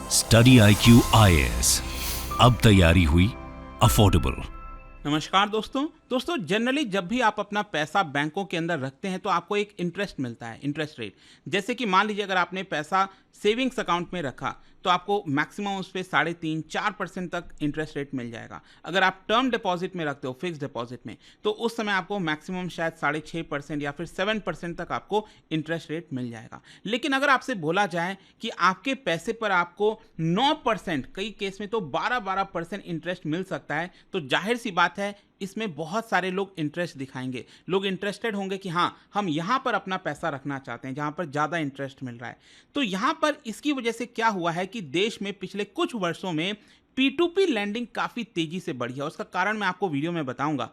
Study IQ IAS, अब तैयारी हुई अफोर्डेबल। नमस्कार दोस्तों जनरली जब भी आप अपना पैसा बैंकों के अंदर रखते हैं तो आपको एक इंटरेस्ट मिलता है, इंटरेस्ट रेट। जैसे कि मान लीजिए अगर आपने पैसा सेविंग्स अकाउंट में रखा तो आपको मैक्सिमम उस पर 3.5-4% तक इंटरेस्ट रेट मिल जाएगा। अगर आप टर्म डिपॉजिट में रखते हो, फिक्स डिपॉजिट में, तो उस समय आपको मैक्सिमम शायद 6.5% या फिर 7% तक आपको इंटरेस्ट रेट मिल जाएगा। लेकिन अगर आपसे बोला जाए कि आपके पैसे पर आपको 9%, कई केस में तो 12% इंटरेस्ट मिल सकता है, तो जाहिर सी बात है इसमें बहुत सारे लोग इंटरेस्ट दिखाएंगे। लोग इंटरेस्टेड होंगे कि हाँ, हम यहाँ पर अपना पैसा रखना चाहते हैं जहाँ पर ज़्यादा इंटरेस्ट मिल रहा है। तो यहाँ पर इसकी वजह से क्या हुआ है कि देश में पिछले कुछ वर्षों में P2P लैंडिंग काफ़ी तेज़ी से बढ़ी है। उसका कारण मैं आपको वीडियो में बताऊंगा।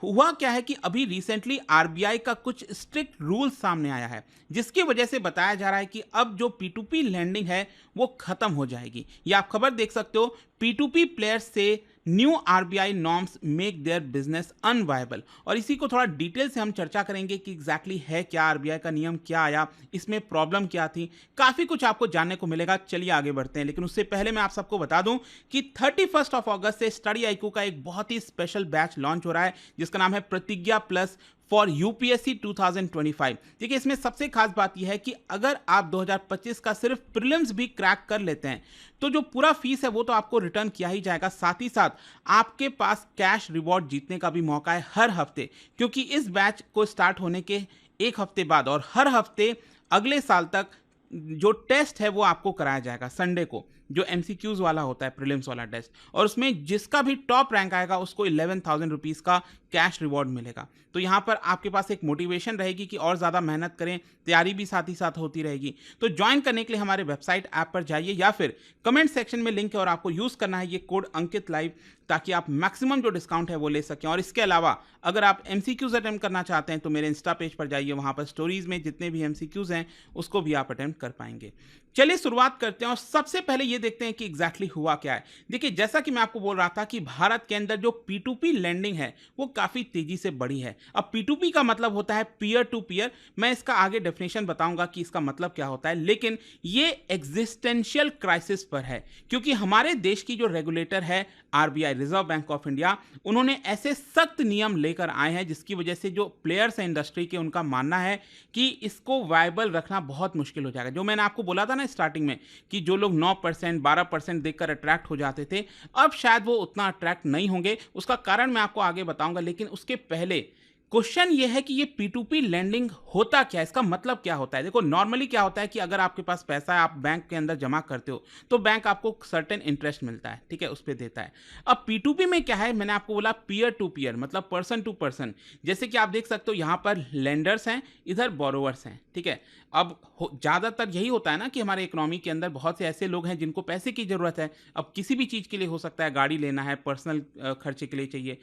हुआ क्या है कि अभी रिसेंटली RBI का कुछ स्ट्रिक्ट रूल्स सामने आया है, जिसकी वजह से बताया जा रहा है कि अब जो P2P लैंडिंग है वो ख़त्म हो जाएगी। ये आप खबर देख सकते हो, P2P प्लेयर्स से new RBI norms make their business unviable. और इसी को थोड़ा डिटेल से हम चर्चा करेंगे कि एग्जैक्टली है क्या, RBI का नियम क्या आया, इसमें प्रॉब्लम क्या थी, काफ़ी कुछ आपको जानने को मिलेगा। चलिए आगे बढ़ते हैं, लेकिन उससे पहले मैं आप सबको बता दूं कि 31 अगस्त से स्टडी IQ का एक बहुत ही स्पेशल बैच लॉन्च हो रहा है जिसका नाम है प्रतिज्ञा प्लस फॉर UPSC 2025। देखिए, इसमें सबसे खास बात यह है कि अगर आप 2025 का सिर्फ प्रीलिम्स भी क्रैक कर लेते हैं तो जो पूरा फीस है वो तो आपको रिटर्न किया ही जाएगा, साथ ही साथ आपके पास कैश रिवॉर्ड जीतने का भी मौका है हर हफ्ते, क्योंकि इस बैच को स्टार्ट होने के एक हफ्ते बाद और हर हफ्ते अगले साल तक जो टेस्ट है वो आपको कराया जाएगा संडे को, जो MCQs वाला होता है, प्रीलिम्स वाला टेस्ट, और उसमें जिसका भी टॉप रैंक आएगा उसको 11,000 रुपीज़ का कैश रिवॉर्ड मिलेगा। तो यहाँ पर आपके पास एक मोटिवेशन रहेगी कि और ज़्यादा मेहनत करें, तैयारी भी साथ ही साथ होती रहेगी। तो ज्वाइन करने के लिए हमारे वेबसाइट ऐप पर जाइए या फिर कमेंट सेक्शन में लिंक है और आपको यूज़ करना है ये कोड अंकित लाइव, ताकि आप मैक्सिमम जो डिस्काउंट है वो ले सकें। और इसके अलावा अगर आप MCQs अटेम्प्ट करना चाहते हैं तो मेरे इंस्टा पेज पर जाइए, वहाँ पर स्टोरीज में जितने भी MCQs हैं उसको भी आप अटेम्प्ट कर पाएंगे। चलिए शुरुआत करते हैं और सबसे पहले ये देखते हैं कि एग्जैक्टली हुआ क्या है। देखिए, जैसा कि मैं आपको बोल रहा था कि भारत के अंदर जो P2P लैंडिंग है वो काफ़ी तेज़ी से बढ़ी है। अब P2P का मतलब होता है पीयर टू पीयर। मैं इसका आगे डेफिनेशन बताऊंगा कि इसका मतलब क्या होता है, लेकिन ये एग्जिस्टेंशियल क्राइसिस पर है, क्योंकि हमारे देश की जो रेगुलेटर है RBI, reserve bank of India, उन्होंने ऐसे सख्त नियम लेकर आए हैं जिसकी वजह से जो प्लेयर्स हैं इंडस्ट्री के, उनका मानना है कि इसको वायबल रखना बहुत मुश्किल हो जाएगा। जो मैंने आपको बोला था ना स्टार्टिंग में कि जो लोग 9% 12% देखकर अट्रैक्ट हो जाते थे, अब शायद वो उतना अट्रैक्ट नहीं होंगे। उसका कारण मैं आपको आगे बताऊंगा, लेकिन उसके पहले क्वेश्चन ये है कि ये P2P लैंडिंग होता क्या है, इसका मतलब क्या होता है। देखो, नॉर्मली क्या होता है कि अगर आपके पास पैसा है, आप बैंक के अंदर जमा करते हो तो बैंक आपको सर्टेन इंटरेस्ट मिलता है, ठीक है, उस पर देता है। अब P2P में क्या है, मैंने आपको बोला पीयर टू पीयर, मतलब पर्सन टू पर्सन। जैसे कि आप देख सकते हो यहाँ पर लेंडर्स हैं, इधर बोरोवर्स हैं, ठीक है। अब ज़्यादातर यही होता है ना कि हमारे इकोनॉमी के अंदर बहुत से ऐसे लोग हैं जिनको पैसे की ज़रूरत है। अब किसी भी चीज़ के लिए हो सकता है, गाड़ी लेना है, पर्सनल खर्चे के लिए चाहिए।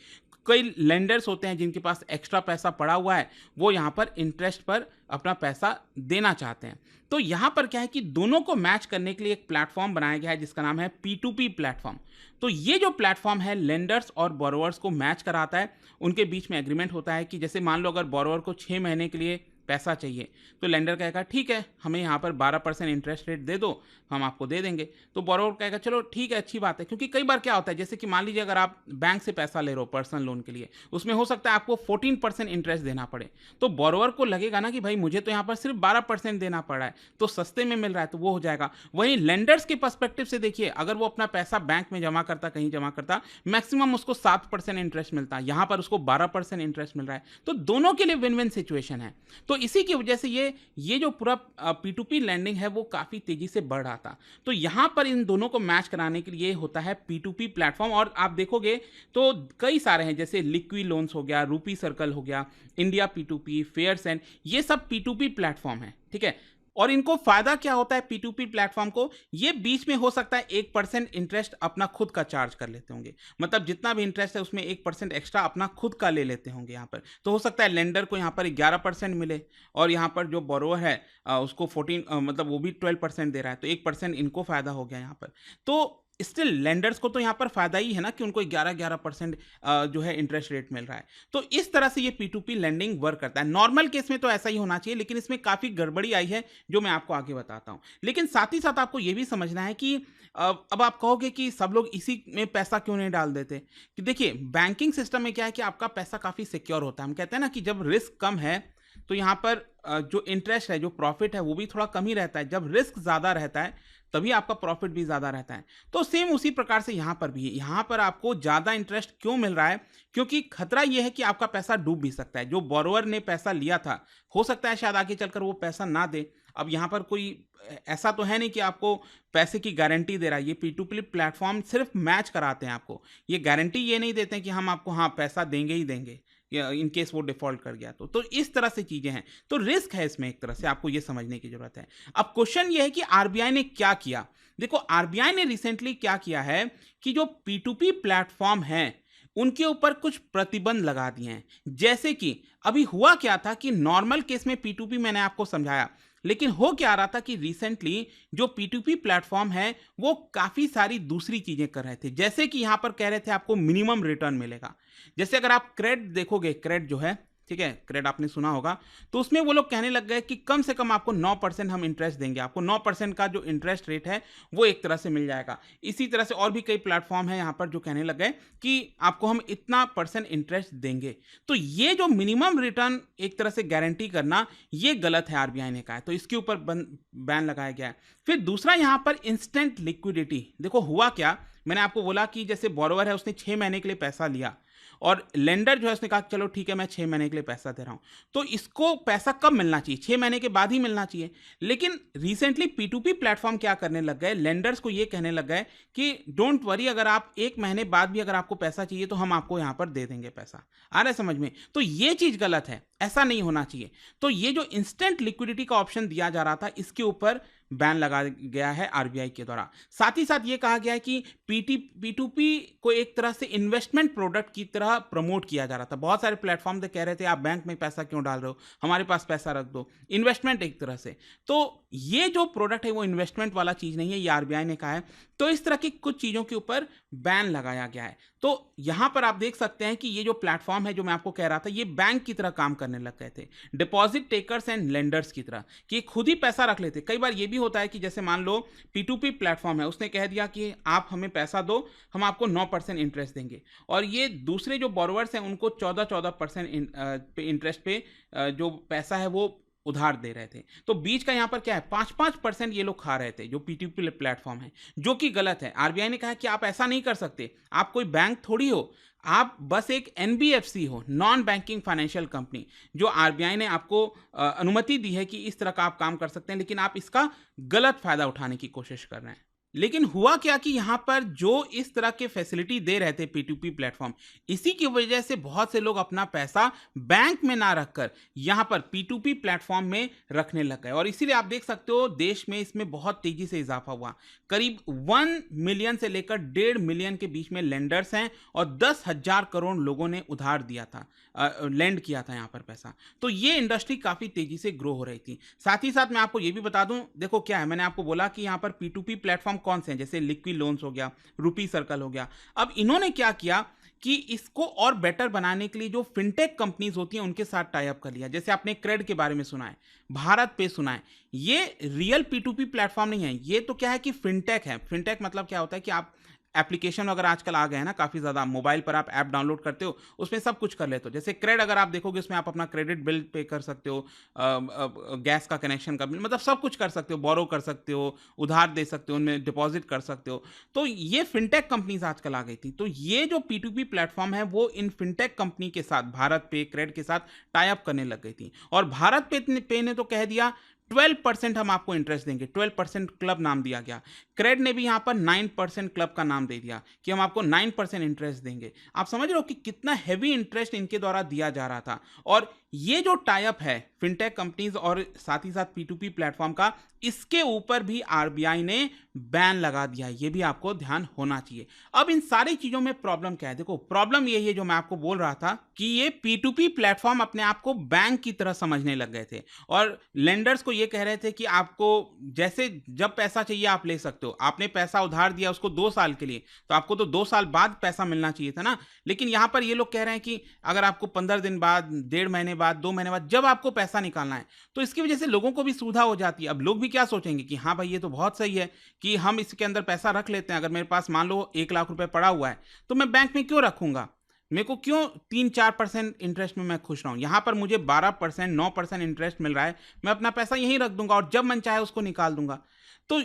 कई लेंडर्स होते हैं जिनके पास एक्स्ट्रा पैसा पड़ा हुआ है, वो यहाँ पर इंटरेस्ट पर अपना पैसा देना चाहते हैं। तो यहाँ पर क्या है कि दोनों को मैच करने के लिए एक प्लेटफॉर्म बनाया गया है जिसका नाम है P2P प्लेटफॉर्म। तो ये जो प्लेटफॉर्म है लेंडर्स और बोरोवर्स को मैच कराता है। उनके बीच में एग्रीमेंट होता है कि जैसे मान लो अगर बोरोवर को 6 महीने के लिए पैसा चाहिए तो लेंडर कहेगा ठीक है, हमें यहाँ पर 12% इंटरेस्ट रेट दे दो, हम आपको दे देंगे। तो बोरोवर कहेगा चलो ठीक है, अच्छी बात है। क्योंकि कई बार क्या होता है, जैसे कि मान लीजिए अगर आप बैंक से पैसा ले रहे हो पर्सनल लोन के लिए, उसमें हो सकता है आपको 14% इंटरेस्ट देना पड़े, तो बोरोवर को लगेगा ना कि भाई मुझे तो यहाँ पर सिर्फ 12% देना पड़ रहा है, तो सस्ते में मिल रहा है, तो वो हो जाएगा। वहीं लेंडर्स के पर्सपेक्टिव से देखिए, अगर वो अपना पैसा बैंक में जमा करता, कहीं जमा करता, मैक्सिमम उसको 7% इंटरेस्ट मिलता है, यहाँ पर उसको 12% इंटरेस्ट मिल रहा है। तो दोनों के लिए विन विन सिचुएशन है। तो इसी की वजह से ये जो पूरा P2P लैंडिंग है वो काफ़ी तेज़ी से बढ़ रहा था। तो यहाँ पर इन दोनों को मैच कराने के लिए होता है P2P प्लेटफॉर्म। और आप देखोगे तो कई सारे हैं, जैसे लिक्विड लोन्स हो गया, रूपी सर्कल हो गया, इंडिया P2P, फेयरसेंड, ये सब P2P प्लेटफॉर्म है, ठीक है। और इनको फायदा क्या होता है P2P प्लेटफॉर्म को, ये बीच में हो सकता है 1% इंटरेस्ट अपना खुद का चार्ज कर लेते होंगे, मतलब जितना भी इंटरेस्ट है उसमें 1% एक्स्ट्रा अपना खुद का ले लेते होंगे यहाँ पर। तो हो सकता है लेंडर को यहाँ पर 11% मिले और यहाँ पर जो बोरोवर है उसको 14 मतलब वो भी 12% दे रहा है, तो 1% इनको फायदा हो गया यहाँ पर। तो स्टिल लेंडर्स को तो यहाँ पर फायदा ही है ना कि उनको 11% जो है इंटरेस्ट रेट मिल रहा है। तो इस तरह से ये P2P लेंडिंग वर्क करता है। नॉर्मल केस में तो ऐसा ही होना चाहिए, लेकिन इसमें काफ़ी गड़बड़ी आई है जो मैं आपको आगे बताता हूँ। लेकिन साथ ही साथ आपको ये भी समझना है कि अब आप कहोगे कि सब लोग इसी में पैसा क्यों नहीं डाल देते? कि देखिए बैंकिंग सिस्टम में क्या है कि आपका पैसा काफ़ी सिक्योर होता है। हम कहते हैं ना कि जब रिस्क कम है तो यहाँ पर जो इंटरेस्ट है, जो प्रॉफिट है वो भी थोड़ा कम ही रहता है। जब रिस्क ज़्यादा रहता है तभी आपका प्रॉफिट भी ज़्यादा रहता है। तो सेम उसी प्रकार से यहाँ पर भी है। यहाँ पर आपको ज़्यादा इंटरेस्ट क्यों मिल रहा है? क्योंकि खतरा ये है कि आपका पैसा डूब भी सकता है। जो बोरोवर ने पैसा लिया था, हो सकता है शायद आगे चलकर वो पैसा ना दे। अब यहाँ पर कोई ऐसा तो है नहीं कि आपको पैसे की गारंटी दे रहा है। ये P2P प्लेटफॉर्म सिर्फ मैच कराते हैं आपको। ये गारंटी ये नहीं देते हैं कि हम आपको हाँ पैसा देंगे ही देंगे, या इन केस वो डिफॉल्ट कर गया तो इस तरह से चीजें हैं। तो रिस्क है इसमें, एक तरह से आपको ये समझने की जरूरत है। अब क्वेश्चन ये है कि आरबीआई ने क्या किया। देखो आरबीआई ने रिसेंटली क्या किया है कि जो P2P प्लेटफॉर्म है उनके ऊपर कुछ प्रतिबंध लगा दिए हैं। जैसे कि अभी हुआ क्या था कि नॉर्मल केस में P2P मैंने आपको समझाया, लेकिन हो क्या रहा था कि रिसेंटली जो P2P प्लेटफॉर्म है वो काफ़ी सारी दूसरी चीज़ें कर रहे थे। जैसे कि यहाँ पर कह रहे थे आपको मिनिमम रिटर्न मिलेगा। जैसे अगर आप क्रेड देखोगे, क्रेड जो है, ठीक है, क्रेड आपने सुना होगा, तो उसमें वो लोग कहने लग गए कि कम से कम आपको 9% हम इंटरेस्ट देंगे। आपको 9% का जो इंटरेस्ट रेट है वो एक तरह से मिल जाएगा। इसी तरह से और भी कई प्लेटफॉर्म है यहाँ पर जो कहने लग गए कि आपको हम इतना % इंटरेस्ट देंगे। तो ये जो मिनिमम रिटर्न एक तरह से गारंटी करना, ये गलत है, आरबीआई ने कहा है। तो इसके ऊपर बैन लगाया गया है। फिर दूसरा यहाँ पर इंस्टेंट लिक्विडिटी। देखो हुआ क्या, मैंने आपको बोला कि जैसे बोरोवर है उसने 6 महीने के लिए पैसा लिया और लेंडर जो है उसने कहा चलो ठीक है मैं 6 महीने के लिए पैसा दे रहा हूं, तो इसको पैसा कब मिलना चाहिए? 6 महीने के बाद ही मिलना चाहिए। लेकिन रिसेंटली P2P प्लेटफॉर्म क्या करने लग गए, लेंडर्स को ये कहने लग गए कि डोंट वरी, अगर आप 1 महीने बाद भी अगर आपको पैसा चाहिए तो हम आपको यहां पर दे देंगे पैसा। आ रहा है समझ में? तो ये चीज गलत है, ऐसा नहीं होना चाहिए। तो ये जो इंस्टेंट लिक्विडिटी का ऑप्शन दिया जा रहा था, इसके ऊपर बैन लगा गया है आरबीआई के द्वारा। साथ ही साथ ये कहा गया है कि P2P को एक तरह से इन्वेस्टमेंट प्रोडक्ट की तरह प्रमोट किया जा रहा था। बहुत सारे प्लेटफॉर्म कह रहे थे आप बैंक में पैसा क्यों डाल रहे हो, हमारे पास पैसा रख दो, इन्वेस्टमेंट एक तरह से। तो ये जो प्रोडक्ट है वो इन्वेस्टमेंट वाला चीज नहीं है, ये आरबीआई ने कहा है। तो इस तरह की कुछ चीजों के ऊपर बैन लगाया गया है। तो यहां पर आप देख सकते हैं कि ये जो प्लेटफॉर्म है जो मैं आपको कह रहा था, ये बैंक की तरह काम करने लग गए थे, डिपॉजिट टेकर्स एंड लेंडर्स की तरह, कि खुद ही पैसा रख लेते। कई बार ये भी होता है कि जैसे मान लो P2P प्लेटफॉर्म है, उसने कह दिया कि आप हमें पैसा दो, हम आपको 9% इंटरेस्ट देंगे, और ये दूसरे जो बोरोवर्स हैं उनको 14% इंटरेस्ट पे जो पैसा है वो उधार दे रहे थे। तो बीच का यहाँ पर क्या है, 5% ये लोग खा रहे थे जो P2P प्लेटफॉर्म है, जो कि गलत है। आरबीआई ने कहा कि आप ऐसा नहीं कर सकते, आप कोई बैंक थोड़ी हो, आप बस एक एनबीएफसी हो, नॉन बैंकिंग फाइनेंशियल कंपनी, जो आरबीआई ने आपको अनुमति दी है कि इस तरह का आप काम कर सकते हैं, लेकिन आप इसका गलत फायदा उठाने की कोशिश कर रहे हैं। लेकिन हुआ क्या कि यहाँ पर जो इस तरह के फैसिलिटी दे रहे थे P2P प्लेटफॉर्म, इसी की वजह से बहुत से लोग अपना पैसा बैंक में ना रखकर यहाँ पर P2P प्लेटफॉर्म में रखने लग गए। और इसीलिए आप देख सकते हो देश में इसमें बहुत तेजी से इजाफा हुआ। करीब 1 मिलियन से लेकर 1.5 मिलियन के बीच में लेंडर्स हैं और 10,000 करोड़ लोगों ने उधार दिया था, लैंड किया था यहाँ पर पैसा। तो ये इंडस्ट्री काफ़ी तेजी से ग्रो हो रही थी। साथ ही साथ मैं आपको ये भी बता दूं, देखो क्या है, मैंने आपको बोला कि यहाँ पर P2P प्लेटफॉर्म कौन से हैं, जैसे लिक्विड लोन्स हो गया, रूपी सर्कल हो गया। अब इन्होंने क्या किया कि इसको और बेटर बनाने के लिए जो फिनटेक कंपनीज होती हैं उनके साथ टाई अप कर लिया। जैसे आपने क्रेड के बारे में सुना है, भारत पे सुना है, ये रियल P2P प्लेटफॉर्म नहीं है, ये तो क्या है कि फिनटेक है। फिनटेक मतलब क्या होता है कि आप एप्लीकेशन अगर आजकल आ गए हैं ना काफ़ी ज़्यादा, मोबाइल पर आप ऐप डाउनलोड करते हो, उसमें सब कुछ कर लेते हो। जैसे क्रेड अगर आप देखोगे उसमें आप अपना क्रेडिट बिल पे कर सकते हो, गैस का कनेक्शन का बिल, मतलब सब कुछ कर सकते हो, बोरो कर सकते हो, उधार दे सकते हो, उनमें डिपॉजिट कर सकते हो। तो ये फिनटेक कंपनीज आजकल आ गई थी। तो ये जो P2P प्लेटफॉर्म है वो इन फिनटेक कंपनी के साथ, भारत पे, क्रेड के साथ टाई अप करने लग गई थी। और भारत पे ने तो कह दिया 12% हम आपको इंटरेस्ट देंगे, 12% क्लब नाम दिया गया। क्रेड ने भी यहाँ पर 9% क्लब का नाम दे दिया कि हम आपको 9% इंटरेस्ट देंगे। आप समझ रहे हो कि कितना हैवी इंटरेस्ट इनके द्वारा दिया जा रहा था। और ये जो टाई अप है फिनटेक कंपनीज और साथ ही साथ P2P प्लेटफॉर्म का, इसके ऊपर भी आरबीआई ने बैन लगा दिया। ये भी आपको ध्यान होना चाहिए। अब इन सारी चीजों में प्रॉब्लम क्या है? देखो प्रॉब्लम यही है जो मैं आपको बोल रहा था कि ये P2P प्लेटफॉर्म अपने आप को बैंक की तरह समझने लग गए थे और लेंडर्स को ये कह रहे थे कि आपको जैसे जब पैसा चाहिए आप ले सकते हो, आपने पैसा उधार दिया उसको 2 साल के लिए, तो आपको तो 2 साल बाद पैसा मिलना चाहिए था ना। लेकिन यहाँ पर ये लोग कह रहे हैं कि अगर आपको 15 दिन बाद, 1.5 महीने बाद, 2 महीने बाद जब आपको पैसा निकालना है, तो इसकी वजह से लोगों को भी सुविधा हो जाती है। अब लोग भी क्या सोचेंगे कि हाँ भाई ये तो बहुत सही है कि हम इसके अंदर पैसा रख लेते हैं। अगर मेरे पास मान लो 1 लाख रुपए पड़ा हुआ है, तो मैं बैंक में क्यों रखूंगा? मेरे को क्यों 3-4% इंटरेस्ट में मैं खुश रहूं? यहाँ पर मुझे 12%, 9% इंटरेस्ट मिल रहा है, मैं अपना पैसा यहीं रख दूंगा और जब मन चाहे उसको निकाल दूंगा। तो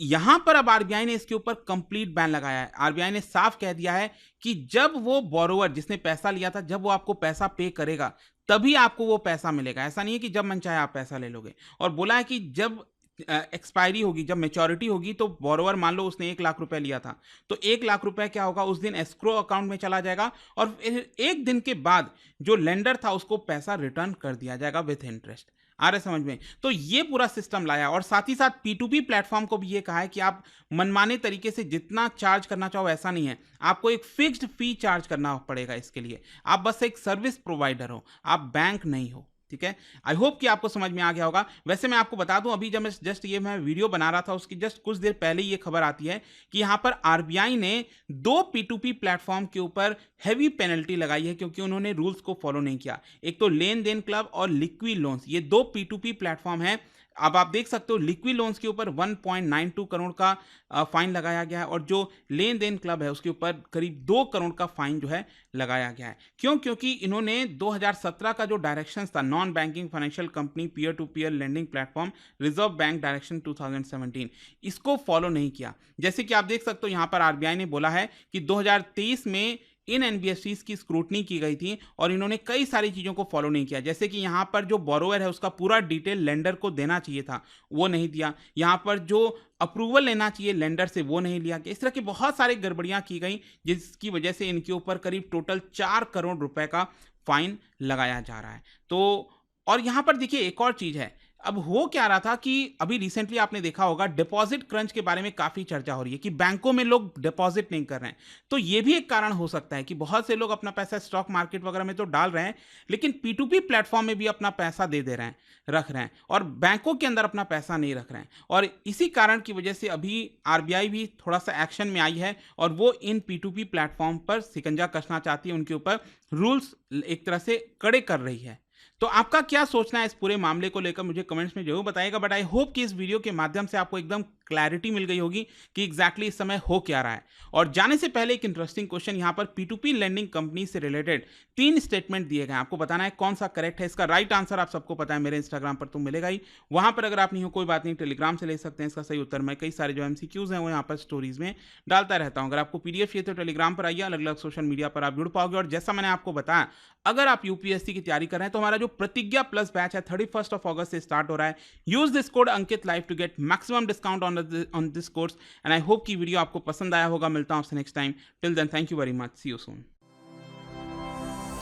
यहाँ पर अब आरबीआई ने इसके ऊपर कंप्लीट बैन लगाया है। आरबीआई ने साफ कह दिया है कि जब वो बोरोवर जिसने पैसा लिया था, जब वो आपको पैसा पे करेगा, तभी आपको वो पैसा मिलेगा। ऐसा नहीं है कि जब मन चाहे आप पैसा ले लोगे। और बोला है कि जब एक्सपायरी होगी, जब मैच्योरिटी होगी, तो बोरोवर मान लो उसने 1 लाख रुपए लिया था, तो 1 लाख रुपए क्या होगा, उस दिन एस्क्रो अकाउंट में चला जाएगा और फिर 1 दिन के बाद जो लेंडर था उसको पैसा रिटर्न कर दिया जाएगा विथ इंटरेस्ट। आ रहा है समझ में? तो ये पूरा सिस्टम लाया और साथ ही साथ P2P प्लेटफॉर्म को भी ये कहा है कि आप मनमाने तरीके से जितना चार्ज करना चाहो ऐसा नहीं है, आपको एक फिक्स्ड फी चार्ज करना पड़ेगा इसके लिए। आप बस एक सर्विस प्रोवाइडर हो, आप बैंक नहीं हो। ठीक है, आई होप कि आपको समझ में आ गया होगा। वैसे मैं आपको बता दूं, अभी जब मैं वीडियो बना रहा था उसकी जस्ट कुछ देर पहले ये खबर आती है कि यहां पर आरबीआई ने 2 P2P प्लेटफॉर्म के ऊपर हैवी पेनल्टी लगाई है क्योंकि उन्होंने रूल्स को फॉलो नहीं किया। एक तो लेन देन क्लब और लिक्विड लोन्स, ये 2 P2P प्लेटफॉर्म है। अब आप देख सकते हो लिक्विड लोन्स के ऊपर 1.92 करोड़ का फाइन लगाया गया है और जो लेन देन क्लब है उसके ऊपर करीब 2 करोड़ का फाइन जो है लगाया गया है। क्यों? क्योंकि इन्होंने 2017 का जो डायरेक्शंस था, non banking financial company peer to peer lending platform Reserve Bank direction 2017, इसको फॉलो नहीं किया। जैसे कि आप देख सकते हो यहाँ पर आरबीआई ने बोला है कि 2023 में इन एनबीएफसीज की स्क्रूटनी की गई थी और इन्होंने कई सारी चीज़ों को फॉलो नहीं किया। जैसे कि यहाँ पर जो बोरोवर है उसका पूरा डिटेल लेंडर को देना चाहिए था, वो नहीं दिया। यहाँ पर जो अप्रूवल लेना चाहिए लेंडर से, वो नहीं लिया गया। इस तरह की बहुत सारी गड़बड़ियाँ की गई जिसकी वजह से इनके ऊपर करीब टोटल 4 करोड़ रुपए का फाइन लगाया जा रहा है। तो और यहाँ पर देखिए एक और चीज़ है, अब हो क्या रहा था कि अभी रिसेंटली आपने देखा होगा डिपॉजिट क्रंच के बारे में काफ़ी चर्चा हो रही है कि बैंकों में लोग डिपॉजिट नहीं कर रहे हैं। तो ये भी एक कारण हो सकता है कि बहुत से लोग अपना पैसा स्टॉक मार्केट वगैरह में तो डाल रहे हैं, लेकिन P2P प्लेटफॉर्म में भी अपना पैसा दे रहे हैं, रख रहे हैं और बैंकों के अंदर अपना पैसा नहीं रख रहे हैं। और इसी कारण की वजह से अभी आरबीआई भी थोड़ा सा एक्शन में आई है और वो इन P2P प्लेटफॉर्म पर शिकंजा कसना चाहती है, उनके ऊपर रूल्स एक तरह से कड़े कर रही है। तो आपका क्या सोचना है इस पूरे मामले को लेकर, मुझे कमेंट्स में जरूर बताइएगा। बट आई होप कि इस वीडियो के माध्यम से आपको एकदम क्लैरिटी मिल गई होगी कि एग्जैक्टली इस समय हो क्या रहा है। और जाने से पहले एक इंटरेस्टिंग क्वेश्चन, यहाँ पर P2P लेंडिंग कंपनी से रिलेटेड 3 स्टेटमेंट दिए गए हैं, आपको बताना है कौन सा करेक्ट है। इसका राइट आंसर आप सबको पता है, मेरे इंस्टाग्राम पर तो मिलेगा ही, वहां पर अगर आप नहीं हो कोई बात नहीं, टेलीग्राम से ले सकते हैं इसका सही उत्तर। मैं कई सारे जो MCQs हैं वो यहाँ पर स्टोरीज में डालता रहता हूँ। अगर आपको PDF चाहिए तो टेलीग्राम पर आइए, अलग अलग सोशल मीडिया पर आप जुड़ पाओगे। और जैसा मैंने आपको बताया, अगर आप यूपीएससी की तैयारी कर रहे हैं तो हमारा जो प्रतिज्ञा प्लस बैच है 31 अगस्त से स्टार्ट हो रहा है। Use this code Ankit live to get maximum discount on this course and I hope कि वीडियो आपको पसंद आया होगा। मिलता हूं आपसे next time, till then thank you very much, see you soon.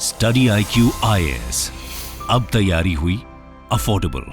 Study IQ IAS, अब तैयारी हुई अफोर्डेबल।